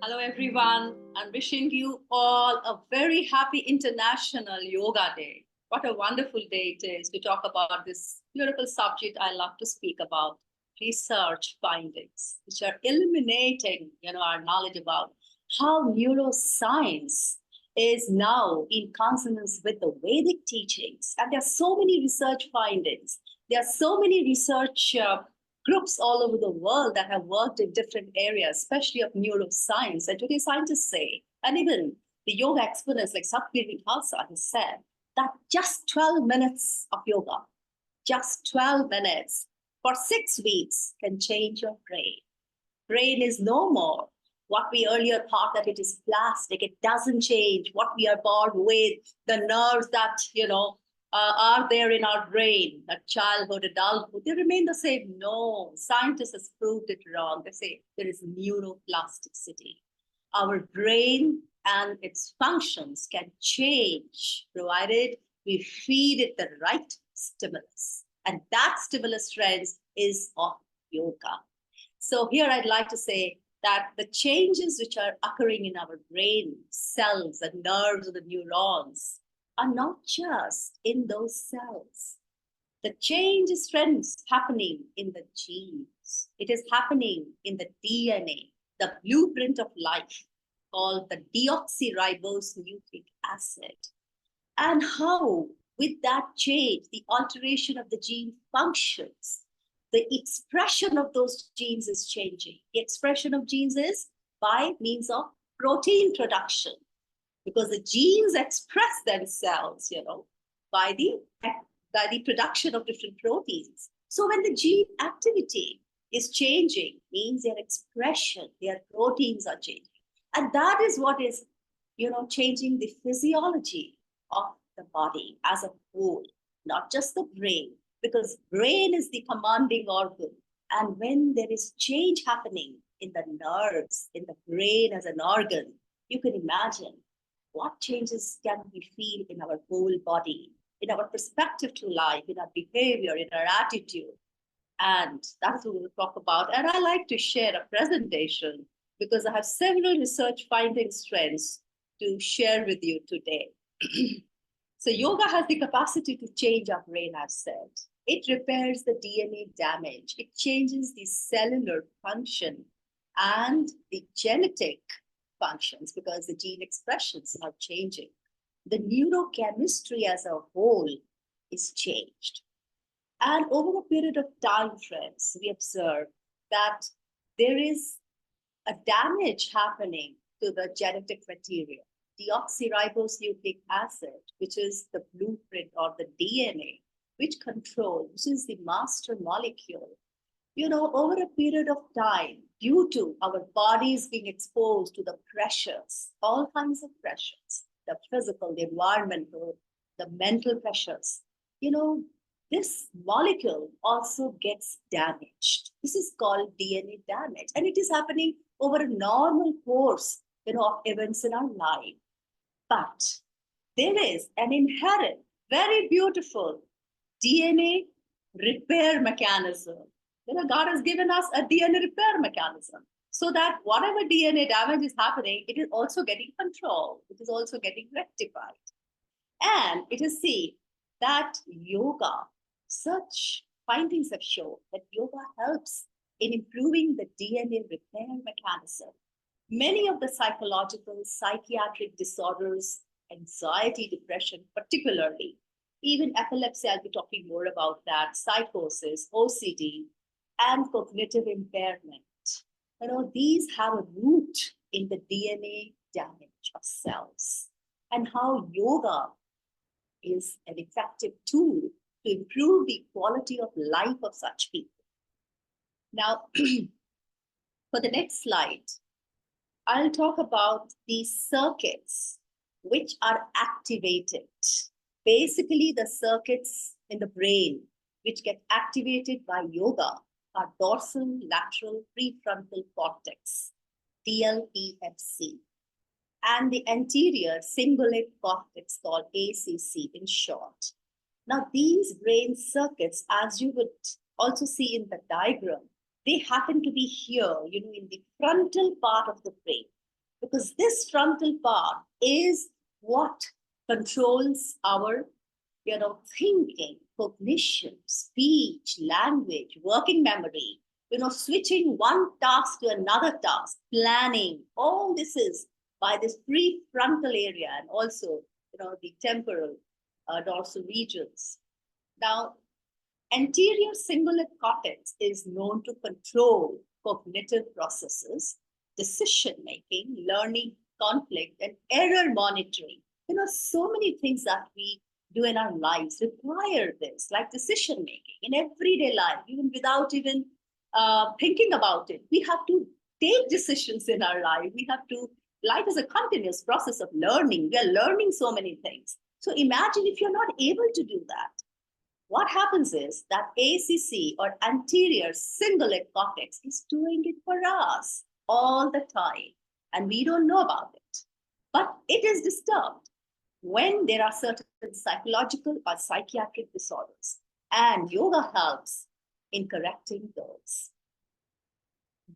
Hello, everyone. I'm wishing you all a very happy International Yoga Day. What a wonderful day it is to talk about this beautiful subject I love to speak about, research findings, which are illuminating, our knowledge about how neuroscience is now in consonance with the Vedic teachings. And there are so many research findings. There are so many research groups all over the world that have worked in different areas, especially of neuroscience. And today scientists say, and even the yoga experts like Paramhansa has said, that just 12 minutes of yoga, just 12 minutes for 6 weeks can change your brain. Brain is no more what we earlier thought that it is plastic. It doesn't change what we are born with, the nerves that, are there in our brain, that childhood, adulthood, they remain the same. No, scientists have proved it wrong. They say there is neuroplasticity. Our brain and its functions can change, provided we feed it the right stimulus. And that stimulus, friends, is of yoga. So here I'd like to say that the changes which are occurring in our brain cells and nerves of the neurons are not just in those cells. The change is, friends, happening in the genes. It is happening in the DNA, the blueprint of life, called the deoxyribose nucleic acid. And how, with that change, the alteration of the gene functions, the expression of those genes is changing. The expression of genes is by means of protein production, because the genes express themselves, by the production of different proteins. So when the gene activity is changing, means their expression, their proteins are changing. And that is what is, changing the physiology of the body as a whole, not just the brain, because brain is the commanding organ. And when there is change happening in the nerves, in the brain as an organ, you can imagine what changes can we feel in our whole body, in our perspective to life, in our behavior, in our attitude. And that's what we'll talk about. And I like to share a presentation because I have several research findings, friends, to share with you today. So yoga has the capacity to change our brain, I've said. It repairs the DNA damage. It changes the cellular function and the genetic functions because the gene expressions are changing. The neurochemistry as a whole is changed. And over a period of time, friends, we observe that there is a damage happening to the genetic material. Deoxyribose nucleic acid, which is the blueprint or the DNA, which is the master molecule. Over a period of time, due to our bodies being exposed to the pressures, all kinds of pressures, the physical, the environmental, the mental pressures, this molecule also gets damaged. This is called DNA damage. And it is happening over a normal course, of events in our life. But there is an inherent, very beautiful DNA repair mechanism. God has given us a DNA repair mechanism so that whatever DNA damage is happening, it is also getting controlled. It is also getting rectified. And it is seen that yoga, such findings have shown that yoga helps in improving the DNA repair mechanism. Many of the psychological, psychiatric disorders, anxiety, depression, particularly, even epilepsy, I'll be talking more about that, psychosis, OCD, and cognitive impairment. These have a root in the DNA damage of cells, and how yoga is an effective tool to improve the quality of life of such people. Now, for the next slide, I'll talk about these circuits which are activated. Basically, the circuits in the brain which get activated by yoga are dorsal lateral prefrontal cortex, DLPFC, and the anterior cingulate cortex, called ACC in short. Now, these brain circuits, as you would also see in the diagram, they happen to be here, in the frontal part of the brain, because this frontal part is what controls our, thinking, cognition, speech, language, working memory, switching one task to another task, planning. All this is by this prefrontal area and also, the temporal dorsal regions. Now, anterior cingulate cortex is known to control cognitive processes, decision making, learning, conflict, and error monitoring. So many things that we do in our lives require this, like decision making in everyday life, even without even thinking about it. We have to take decisions in our life. Life is a continuous process of learning. We are learning so many things. So imagine if you're not able to do that. What happens is that ACC, or anterior cingulate cortex, is doing it for us all the time, and we don't know about it. But it is disturbed when there are certain psychological or psychiatric disorders, and yoga helps in correcting those.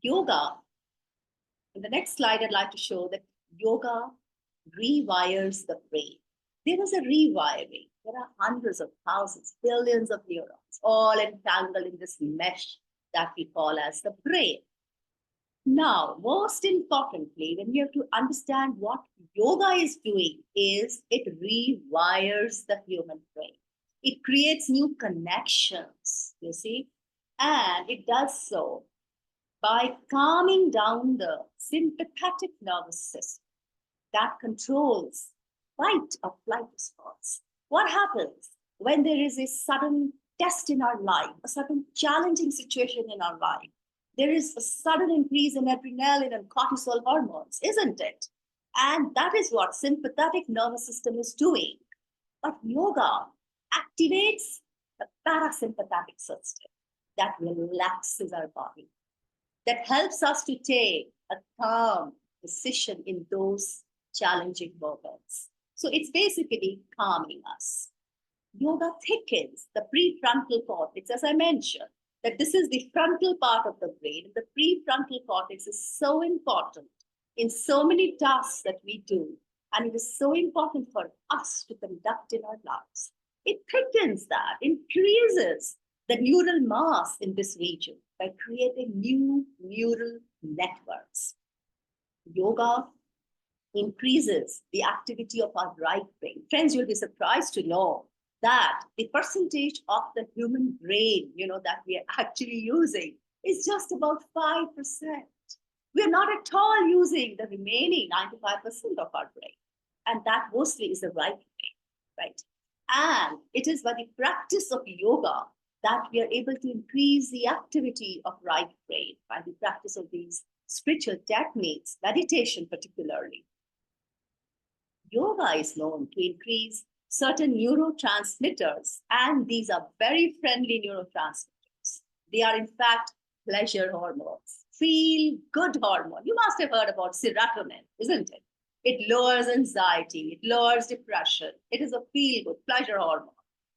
Yoga, in the next slide, I'd like to show that yoga rewires the brain. There is a rewiring. There are hundreds of thousands, billions of neurons, all entangled in this mesh that we call as the brain. Now, most importantly, when we have to understand what yoga is doing, is it rewires the human brain. It creates new connections, you see, and it does so by calming down the sympathetic nervous system that controls fight or flight response. What happens when there is a sudden test in our life, a sudden challenging situation in our life? There is a sudden increase in adrenaline and cortisol hormones, isn't it? And that is what sympathetic nervous system is doing. But yoga activates the parasympathetic system that relaxes our body, that helps us to take a calm decision in those challenging moments. So it's basically calming us. Yoga thickens the prefrontal cortex, as I mentioned, that this is the frontal part of the brain. The prefrontal cortex is so important in so many tasks that we do, and it is so important for us to conduct in our lives. It thickens that, increases the neural mass in this region by creating new neural networks. Yoga increases the activity of our right brain. Friends, you'll be surprised to know that the percentage of the human brain, that we are actually using is just about 5%. We're not at all using the remaining 95% of our brain. And that mostly is the right brain, right? And it is by the practice of yoga that we are able to increase the activity of right brain by the practice of these spiritual techniques, meditation particularly. Yoga is known to increase certain neurotransmitters, and these are very friendly neurotransmitters. They are, in fact, pleasure hormones, feel good hormone. You must have heard about serotonin, isn't it? It lowers anxiety, it lowers depression. It is a feel good pleasure hormone.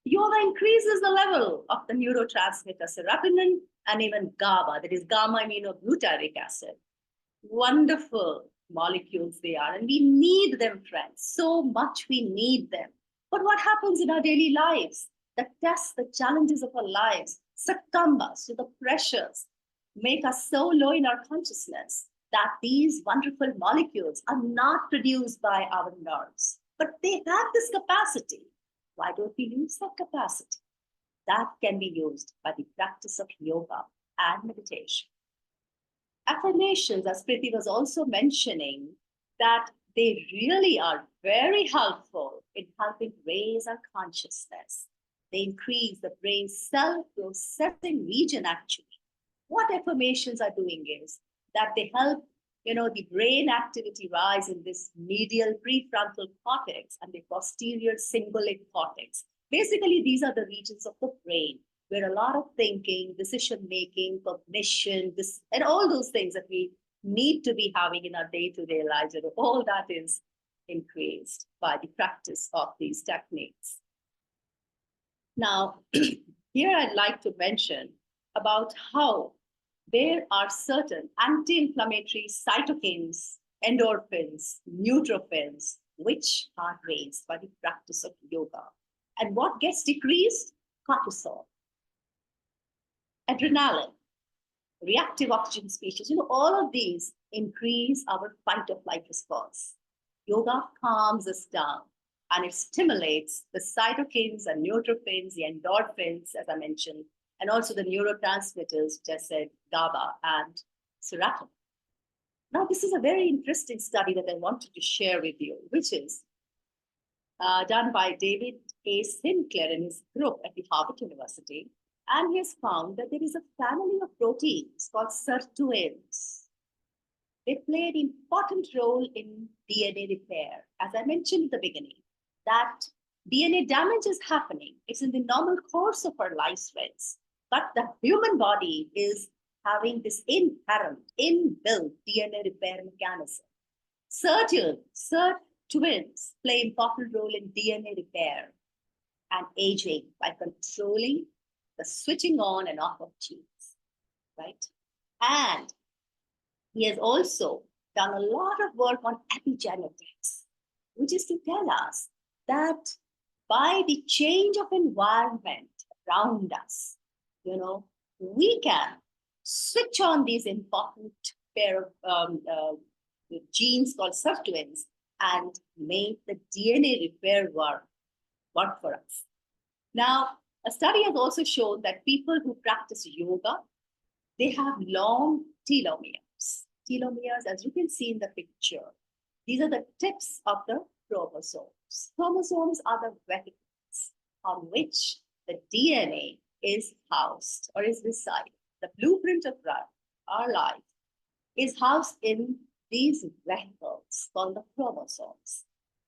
Yoga increases the level of the neurotransmitter serotonin and even GABA, that is gamma aminobutyric acid. Wonderful molecules they are, and we need them, friends. So much we need them. But what happens in our daily lives? The tests, the challenges of our lives succumb us to the pressures, make us so low in our consciousness that these wonderful molecules are not produced by our nerves. But they have this capacity. Why don't we use that capacity? That can be used by the practice of yoga and meditation. Affirmations, as Priti was also mentioning, that they really are very helpful in helping raise our consciousness. They increase the brain's self-processing region, actually. What affirmations are doing is that they help, the brain activity rise in this medial prefrontal cortex and the posterior cingulate cortex. Basically, these are the regions of the brain where a lot of thinking, decision-making, cognition, and all those things that we need to be having in our day-to-day lives, all that is increased by the practice of these techniques. Now, here I'd like to mention about how there are certain anti-inflammatory cytokines, endorphins, neutrophils, which are raised by the practice of yoga. And what gets decreased? Cortisol, adrenaline, reactive oxygen species. All of these increase our fight or flight response. Yoga calms us down and it stimulates the cytokines and neutrophins, the endorphins, as I mentioned, and also the neurotransmitters, which I said, GABA and serotonin. Now, this is a very interesting study that I wanted to share with you, which is done by David A. Sinclair and his group at the Harvard University. And he has found that there is a family of proteins called sirtuins. They play an important role in DNA repair. As I mentioned at the beginning, that DNA damage is happening. It's in the normal course of our lifespans. But the human body is having this inherent, inbuilt DNA repair mechanism. Sirtuins play an important role in DNA repair and aging by controlling the switching on and off of genes, right? And he has also done a lot of work on epigenetics, which is to tell us that by the change of environment around us, we can switch on these important pair of genes called sirtuins and make the DNA repair work for us. Now, a study has also shown that people who practice yoga, they have long telomeres. Telomeres, as you can see in the picture, these are the tips of the chromosomes. Chromosomes are the vehicles on which the DNA is housed or is residing. The blueprint of our life is housed in these vehicles called the chromosomes.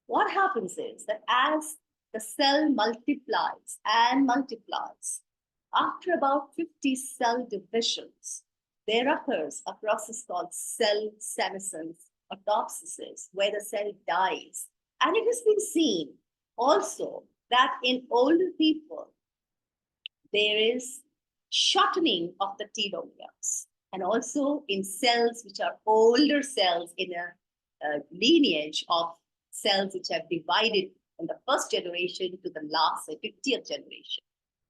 What happens is that as the cell multiplies and multiplies, after about 50 cell divisions, there occurs a process called cell senescence or autopsis, where the cell dies. And it has been seen also that in older people, there is shortening of the telomeres. And also in cells which are older cells in a lineage of cells which have divided from the first generation to the last, the 50th generation.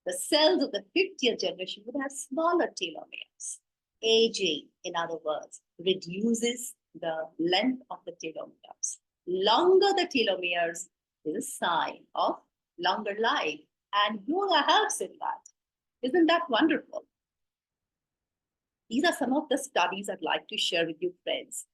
The cells of the 50th generation would have smaller telomeres. Aging, in other words, reduces the length of the telomeres. Longer the telomeres is a sign of longer life, and yoga helps in that. Isn't that wonderful? These are some of the studies I'd like to share with you, friends,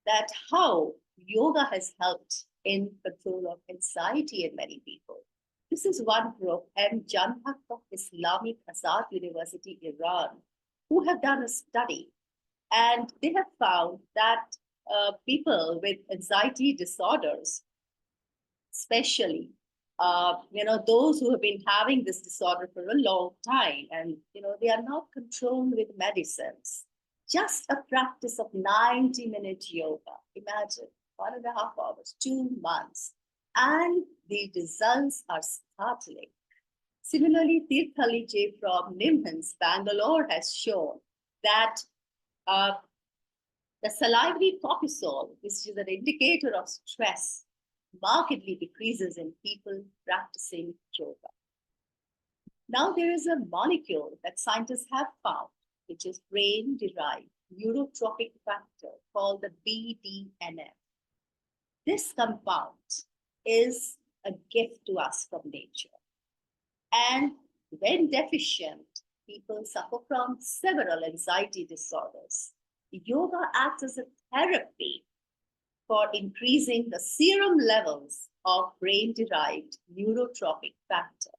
that how yoga has helped in control of anxiety in many people. This is one group, Jamhak of Islamic Azad University, Iran, who have done a study, and they have found that people with anxiety disorders, especially those who have been having this disorder for a long time, and they are not controlled with medicines. Just a practice of 90-minute yoga. Imagine 1.5 hours, 2 months, and the results are startling. Similarly, Tirthali J from NIMHANS, Bangalore, has shown that the salivary cortisol, which is an indicator of stress, markedly decreases in people practicing yoga. Now, there is a molecule that scientists have found, which is brain-derived neurotrophic factor called the BDNF. This compound is a gift to us from nature. And when deficient, people suffer from several anxiety disorders. Yoga acts as a therapy for increasing the serum levels of brain-derived neurotrophic factor.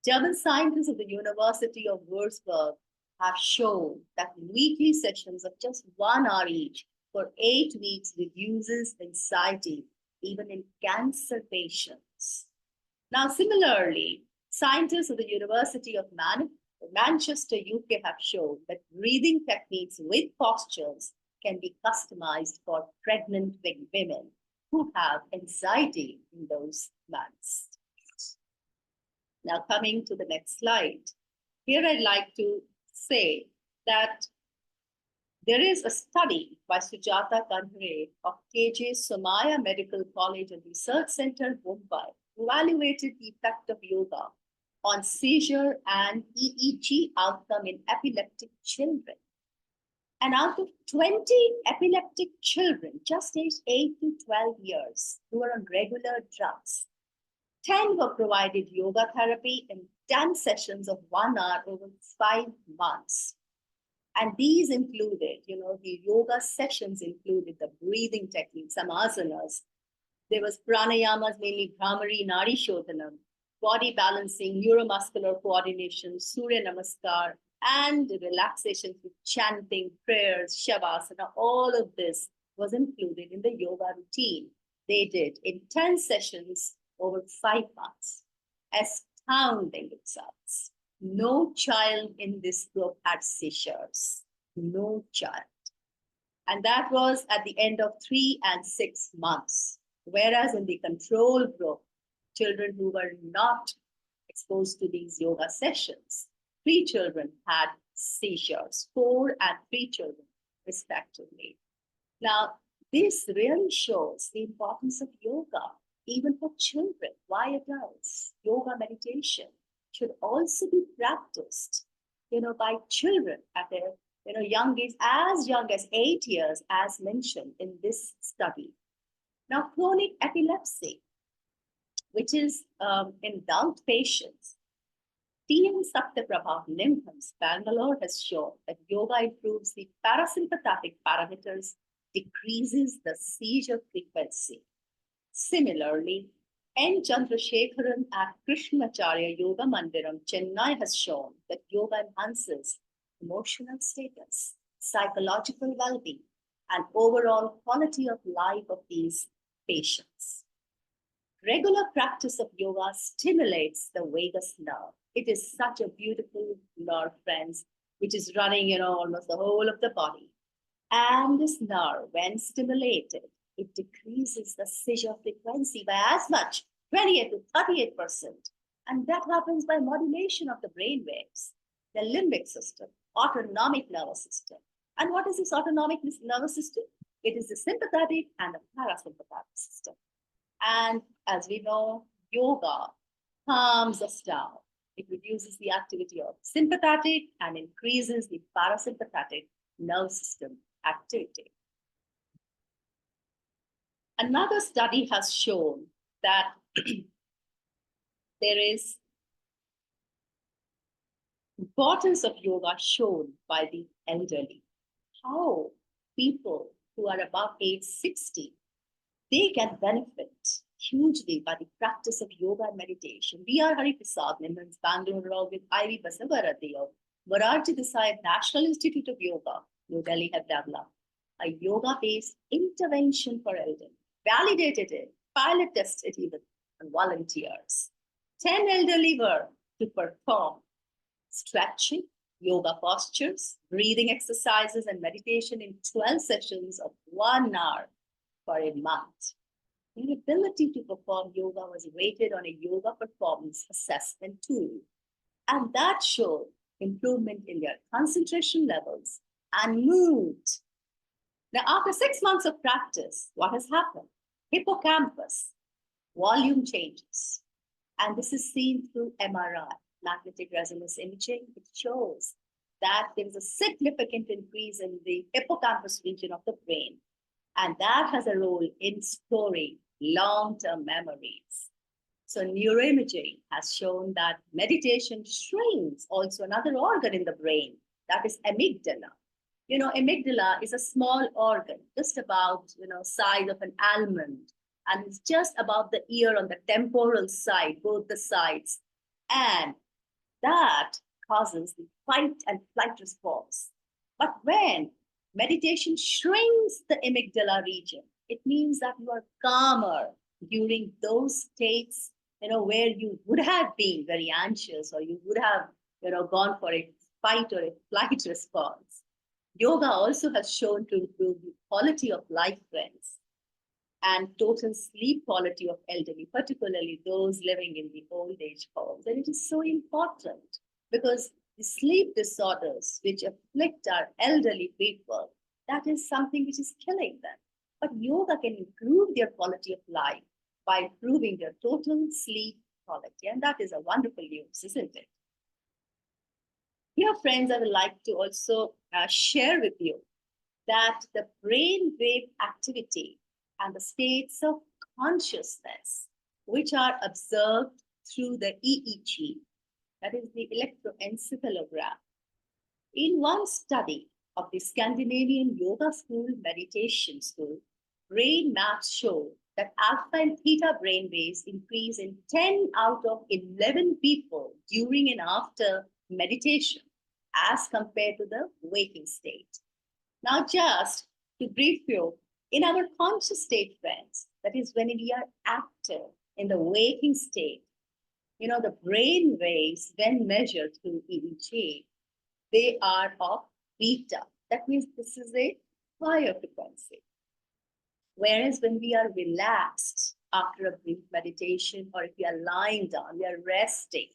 German scientists at the University of Würzburg have shown that weekly sessions of just 1 hour each for 8 weeks reduces anxiety, even in cancer patients. Now, similarly, scientists at the University of Manchester, UK have shown that breathing techniques with postures can be customized for pregnant women who have anxiety in those months. Now, coming to the next slide. Here I'd like to say that there is a study by Sujata Kanhre of KJ Somaya Medical College and Research Center, Mumbai, who evaluated the effect of yoga on seizure and EEG outcome in epileptic children. And out of 20 epileptic children, just aged 8 to 12 years, who were on regular drugs, 10 were provided yoga therapy in 10 sessions of 1 hour over 5 months. And these included, the yoga sessions included the breathing techniques, some asanas. There was pranayamas, mainly Bhramari, Nadi Shodhanam, body balancing, neuromuscular coordination, Surya Namaskar, and relaxation through chanting, prayers, shavasana. All of this was included in the yoga routine they did in 10 sessions over 5 months. Astounding results. No child in this group had seizures. No child. And that was at the end of 3 and 6 months. Whereas in the control group, children who were not exposed to these yoga sessions, 3 children had seizures, 4 and 3 children, respectively. Now, this really shows the importance of yoga, even for children. Why adults? Yoga meditation should also be practiced, by children at their, young age, as young as 8 years, as mentioned in this study. Now, chronic epilepsy, which is in adult patients, TN Satyaprabha Nimham's Bangalore has shown that yoga improves the parasympathetic parameters, decreases the seizure frequency. Similarly, N. Chandrasekharan at Krishnamacharya Yoga Mandiram, Chennai has shown that yoga enhances emotional status, psychological well-being, and overall quality of life of these patients. Regular practice of yoga stimulates the vagus nerve. It is such a beautiful nerve, friends, which is running, almost the whole of the body. And this nerve, when stimulated, it decreases the seizure frequency by as much, 28 to 38%. And that happens by modulation of the brain waves, the limbic system, autonomic nervous system. And what is this autonomic nervous system? It is the sympathetic and the parasympathetic system. And as we know, yoga calms us down. It reduces the activity of sympathetic and increases the parasympathetic nerve system activity. Another study has shown that there is importance of yoga shown by the elderly. How people who are above age 60, they can benefit hugely by the practice of yoga and meditation. B.R. Hariprasad Nimham's Bangalore along with I.V. Basavaradhi of Morarji Desai National Institute of Yoga, New Delhi, have developed a yoga-based intervention for elderly, validated it, pilot tested even on volunteers. 10 elderly were to perform stretching, yoga postures, breathing exercises, and meditation in 12 sessions of 1 hour for a month. Their ability to perform yoga was rated on a yoga performance assessment tool, and that showed improvement in their concentration levels and mood. Now, after 6 months of practice, what has happened? Hippocampus volume changes, and this is seen through MRI, magnetic resonance imaging. It shows that there is a significant increase in the hippocampus region of the brain, and that has a role in storing long-term memories. So neuroimaging has shown that meditation shrinks also another organ in the brain, that is amygdala. Amygdala is a small organ, just about, size of an almond, and it's just above the ear on the temporal side, both the sides. And that causes the fight and flight response. But when meditation shrinks the amygdala region, it means that you are calmer during those states, where you would have been very anxious, or you would have, gone for a fight or a flight response. Yoga also has shown to improve the quality of life, friends. and total sleep quality of elderly, particularly those living in the old age homes. And it is so important because the sleep disorders which afflict our elderly people, that is something which is killing them. But yoga can improve their quality of life by improving their total sleep quality. And that is a wonderful news, isn't it? Here, friends, I would like to also share with you that the brain wave activity and the states of consciousness, which are observed through the EEG, that is the electroencephalogram. In one study of the Scandinavian Yoga School Meditation School, brain maps show that alpha and theta brain waves increase in 10 out of 11 people during and after meditation as compared to the waking state. Now, just to brief you, in our conscious state, friends, that is when we are active in the waking state, the brain waves, when measured through EEG, they are of beta. That means this is a higher frequency. Whereas when we are relaxed after a brief meditation, or if we are lying down, we are resting,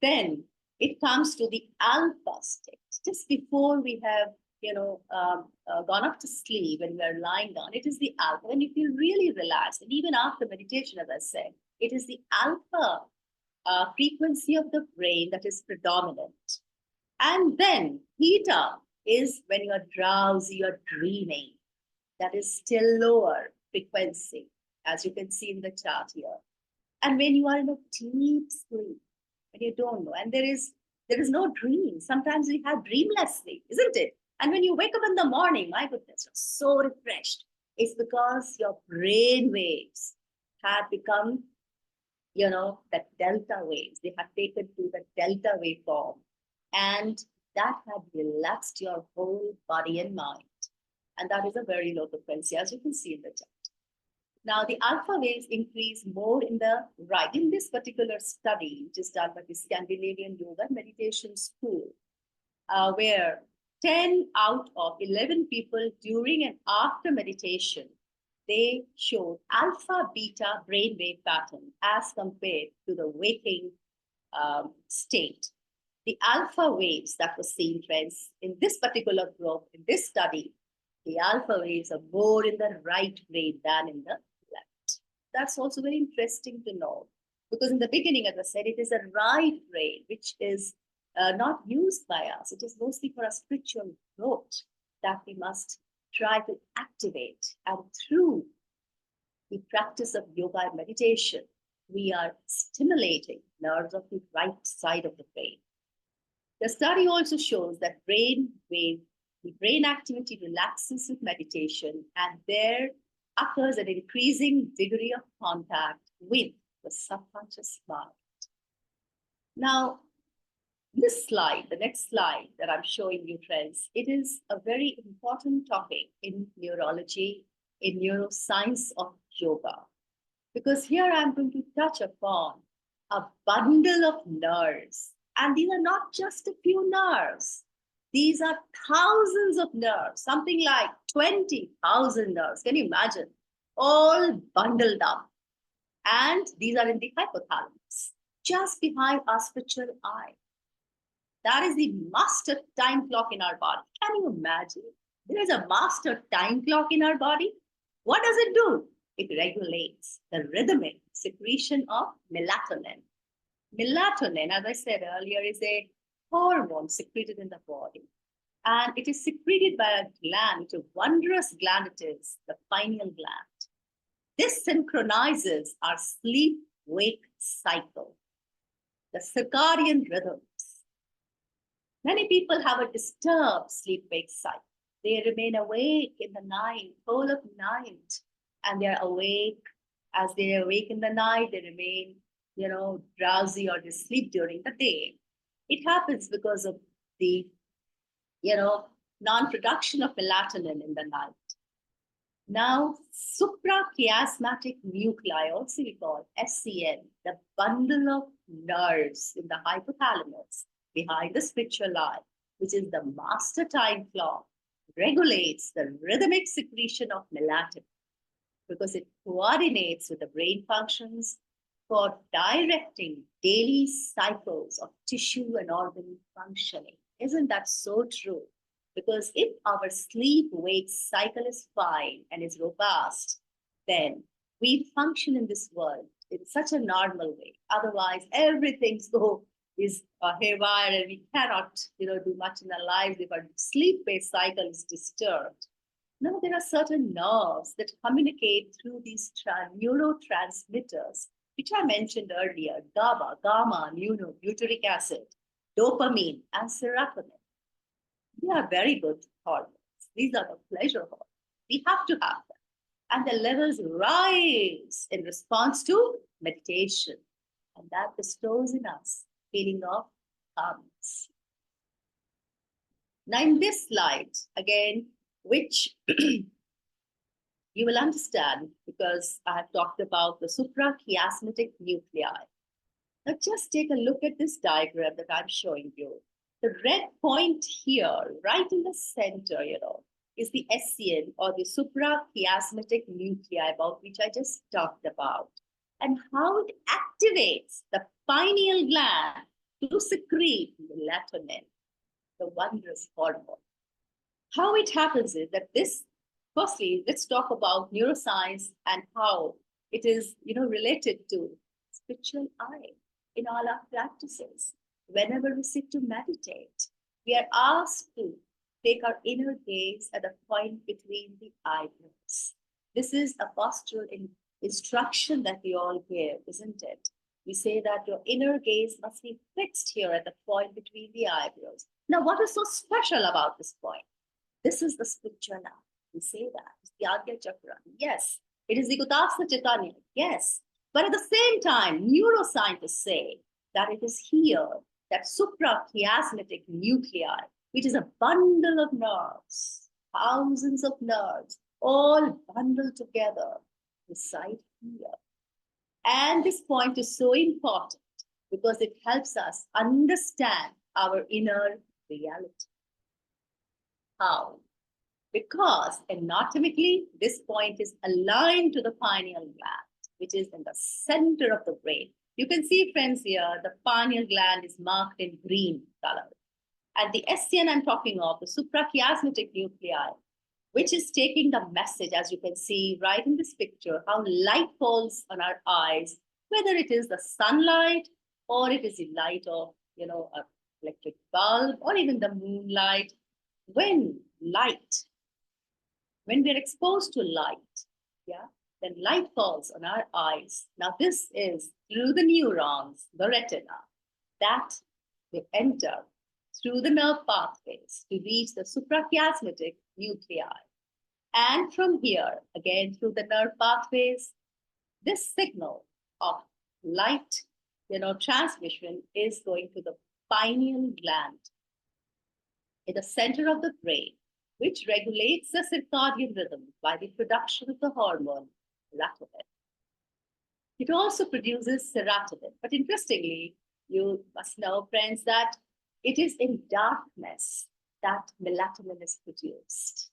then it comes to the alpha state. Just before we have, gone up to sleep, when we are lying down, it is the alpha. When you feel really relaxed, and even after meditation, as I said, it is the alpha frequency of the brain that is predominant. And then theta is when you are drowsy, you're dreaming. That is still lower frequency, as you can see in the chart here. And when you are in a deep sleep, when you don't know, and there is no dream. Sometimes we have dreamless sleep, isn't it? And when you wake up in the morning, my goodness, you're so refreshed. It's because your brain waves have become, that delta waves. They have taken to the delta waveform, and that had relaxed your whole body and mind. And that is a very low frequency, as you can see in the chart. Now, the alpha waves increase more in the right. In this particular study, which is done by the Scandinavian Yoga Meditation School, where 10 out of 11 people during and after meditation, they showed alpha beta brainwave pattern as compared to the waking state. The alpha waves that were seen, friends, in this particular group, in this study, the alpha waves are more in the right brain than in the left. That's also very interesting to know, because in the beginning, as I said, it is a right brain, which is not used by us. It is mostly for a spiritual growth that we must try to activate. And through the practice of yoga and meditation, we are stimulating nerves of the right side of the brain. The study also shows that the brain activity relaxes with meditation, and there occurs an increasing degree of contact with the subconscious mind. Now, this slide, the next slide that I'm showing you, friends, it is a very important topic in neurology, in neuroscience of yoga, because here I'm going to touch upon a bundle of nerves. And these are not just a few nerves. These are thousands of nerves, something like 20,000 nerves. Can you imagine? All bundled up. And these are in the hypothalamus, just behind our spiritual eye. That is the master time clock in our body. Can you imagine? There is a master time clock in our body. What does it do? It regulates the rhythmic secretion of melatonin. Melatonin, as I said earlier, is a hormone secreted in the body. And it is secreted by a gland, which a wondrous gland it is, the pineal gland. This synchronizes our sleep-wake cycle, the circadian rhythms. Many people have a disturbed sleep-wake cycle. They remain awake in the night, whole of night, and they're awake. As they awake in the night, they remain, drowsy, or they sleep during the day. It happens because of the, non-production of melatonin in the night. Now, suprachiasmatic nuclei, also we call SCN, the bundle of nerves in the hypothalamus behind the spiritual eye, which is the master time clock, regulates the rhythmic secretion of melatonin. because it coordinates with the brain functions for directing daily cycles of tissue and organ functioning. Isn't that so true? Because if our sleep-wake cycle is fine and is robust, then we function in this world in such a normal way. Otherwise, everything's is haywire, and we cannot, do much in our lives if our sleep-based cycle is disturbed. Now, there are certain nerves that communicate through these neurotransmitters, which I mentioned earlier: GABA, gamma, butyric acid, dopamine, and serotonin. They are very good hormones. These are the pleasure hormones. We have to have them. And the levels rise in response to meditation. And that bestows in us feeling of calmness. Now, in this slide, again, which you will understand because I have talked about the suprachiasmatic nuclei. Now, just take a look at this diagram that I'm showing you. The red point here, right in the center, is the SCN, or the suprachiasmatic nuclei, about which I just talked about, and how it activates the pineal gland to secrete melatonin, the wondrous hormone. How it happens is that this, firstly, let's talk about neuroscience and how it is, related to spiritual eye in all our practices. Whenever we sit to meditate, we are asked to take our inner gaze at a point between the eyebrows. This is a postural instruction that we all give, isn't it? We say that your inner gaze must be fixed here at the point between the eyebrows. Now, what is so special about this point? This is the spiritual eye. We say that. It's the Agya Chakra. Yes. It is the Kutasana Chaitanya. Yes. But at the same time, neuroscientists say that it is here that suprachiasmatic nuclei, which is a bundle of nerves, thousands of nerves, all bundled together, reside here. And this point is so important because it helps us understand our inner reality. How? Because anatomically, this point is aligned to the pineal gland, which is in the center of the brain. You can see, friends, here, the pineal gland is marked in green color. And the SCN I'm talking of, the suprachiasmatic nuclei, which is taking the message, as you can see right in this picture, how light falls on our eyes, whether it is the sunlight or it is the light of, an electric bulb or even the moonlight. When we're exposed to light, then light falls on our eyes. Now, this is through the neurons, the retina, that they enter through the nerve pathways to reach the suprachiasmatic nuclei. And from here, again, through the nerve pathways, this signal of light, transmission is going to the pineal gland in the center of the brain, which regulates the circadian rhythm by the production of the hormone melatonin. It also produces serotonin. But interestingly, you must know, friends, that it is in darkness that melatonin is produced.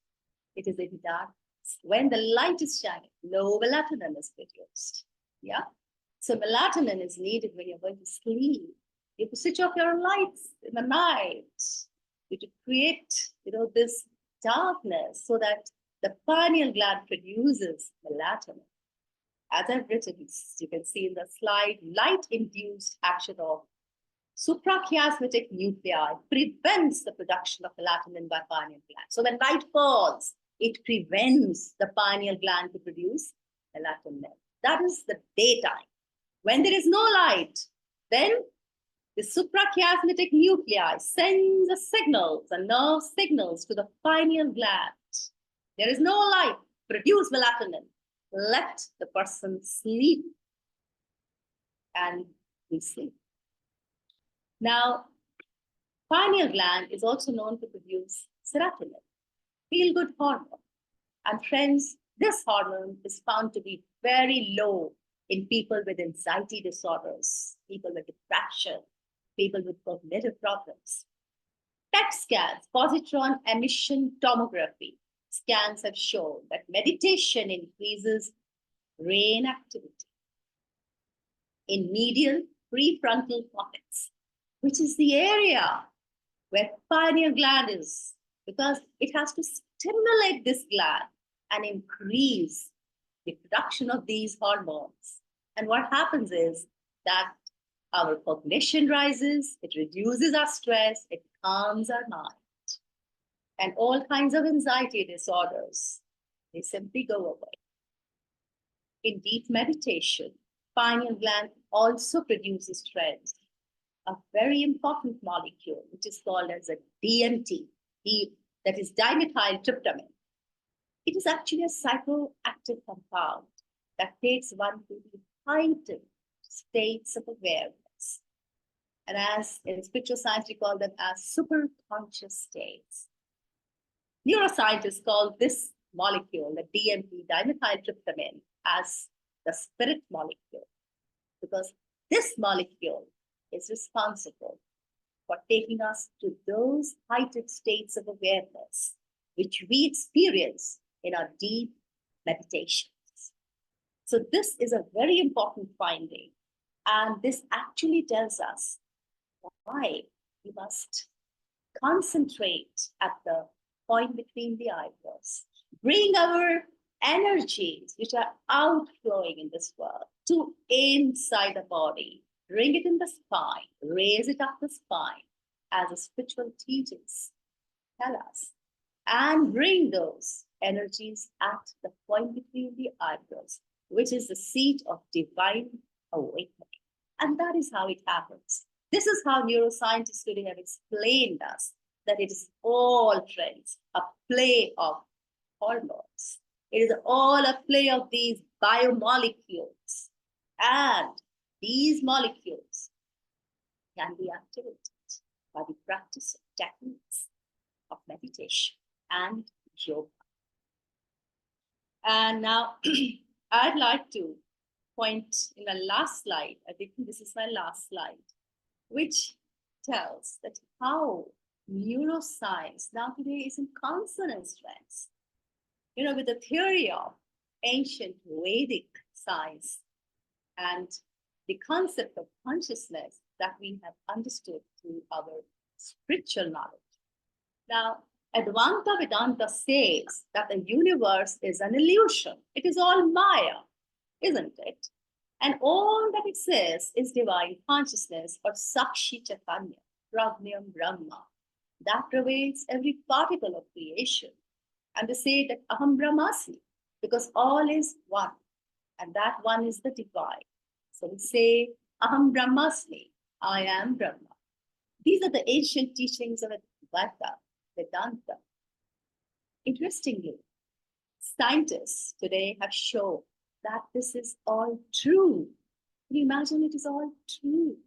It is in darkness. When the light is shining, no melatonin is produced. Yeah. So melatonin is needed when you're going to sleep. You have to switch off your lights in the night. You have to create, this darkness so that the pineal gland produces melatonin. As I've written, you can see in the slide, light-induced action of suprachiasmatic nuclei prevents the production of melatonin by pineal gland. So when light falls, it prevents the pineal gland to produce melatonin. That is the daytime. When there is no light, then the suprachiasmatic nuclei sends the signals, the nerve signals to the pineal gland. There is no light, produce melatonin. Let the person sleep, and we sleep. Now, pineal gland is also known to produce serotonin, feel-good hormone. And friends, this hormone is found to be very low in people with anxiety disorders, people with depression, people with cognitive problems. PET scans, positron emission tomography scans have shown that meditation increases brain activity in medial prefrontal cortex, which is the area where pineal gland is, because it has to stimulate this gland and increase the production of these hormones. And what happens is that our cognition rises, it reduces our stress, it calms our mind. And all kinds of anxiety disorders, they simply go away. In deep meditation, pineal gland also produces trends, a very important molecule, which is called as a DMT, that is dimethyltryptamine. It is actually a psychoactive compound that takes one to the heightened states of awareness. And as in spiritual science, we call them as superconscious states. Neuroscientists call this molecule, the DMT, dimethyltryptamine, as the spirit molecule, because this molecule is responsible for taking us to those heightened states of awareness which we experience in our deep meditations. So this is a very important finding, and this actually tells us why we must concentrate at the point between the eyebrows, bring our energies which are outflowing in this world to inside the body, bring it in the spine, raise it up the spine, as the spiritual teachings tell us, and bring those energies at the point between the eyebrows, which is the seat of divine awakening. And that is how it happens. This is how neuroscientists today have explained us that it is all trends, a play of hormones. It is all a play of these biomolecules. And these molecules can be activated by the practice of techniques of meditation and yoga. And now I'd like to point in the last slide, I think this is my last slide, which tells that how neuroscience now today is in consonance trends, with the theory of ancient Vedic science and the concept of consciousness that we have understood through our spiritual knowledge. Now, Advaita Vedanta says that the universe is an illusion. It is all Maya, isn't it? And all that it says is divine consciousness or Sakshi Chaitanya, Prajnam Brahma, that pervades every particle of creation. And they say that Aham Brahmasmi, because all is one, and that one is the divine. So we say, Aham Brahmasmi, I am Brahma. These are the ancient teachings of Advaita Vedanta. Interestingly, scientists today have shown that this is all true. Can you imagine it is all true?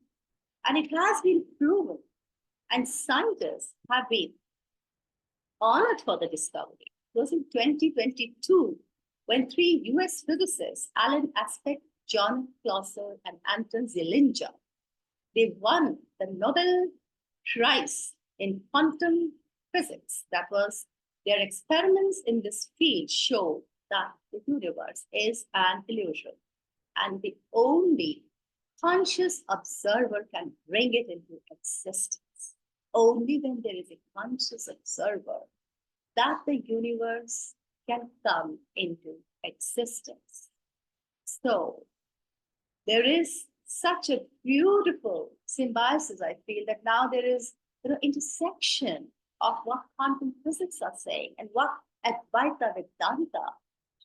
And it has been proven. And scientists have been honored for the discovery. It was in 2022 when 3 US physicists, Alan Aspect, John Clauser, and Anton Zeilinger, they won the Nobel Prize in quantum physics. That was, their experiments in this field show that the universe is an illusion, and the only conscious observer can bring it into existence. Only when there is a conscious observer that the universe can come into existence. So there is such a beautiful symbiosis, I feel, that now there is intersection of what quantum physics are saying and what Advaita Vedanta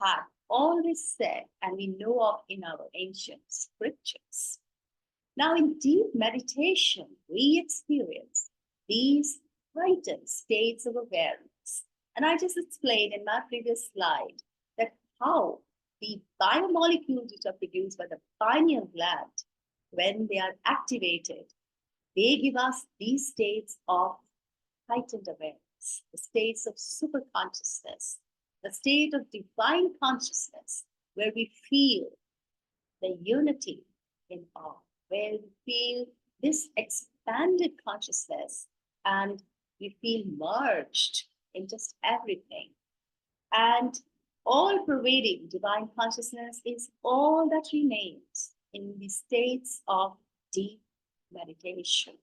had always said and we know of in our ancient scriptures. Now, in deep meditation, we experience these heightened states of awareness. And I just explained in my previous slide that how the biomolecules which are produced by the pineal gland, when they are activated, they give us these states of heightened awareness, the states of superconsciousness, the state of divine consciousness, where we feel the unity in all, where we feel this expanded consciousness and we feel merged in just everything. And all-pervading divine consciousness is all that remains in the states of deep meditation.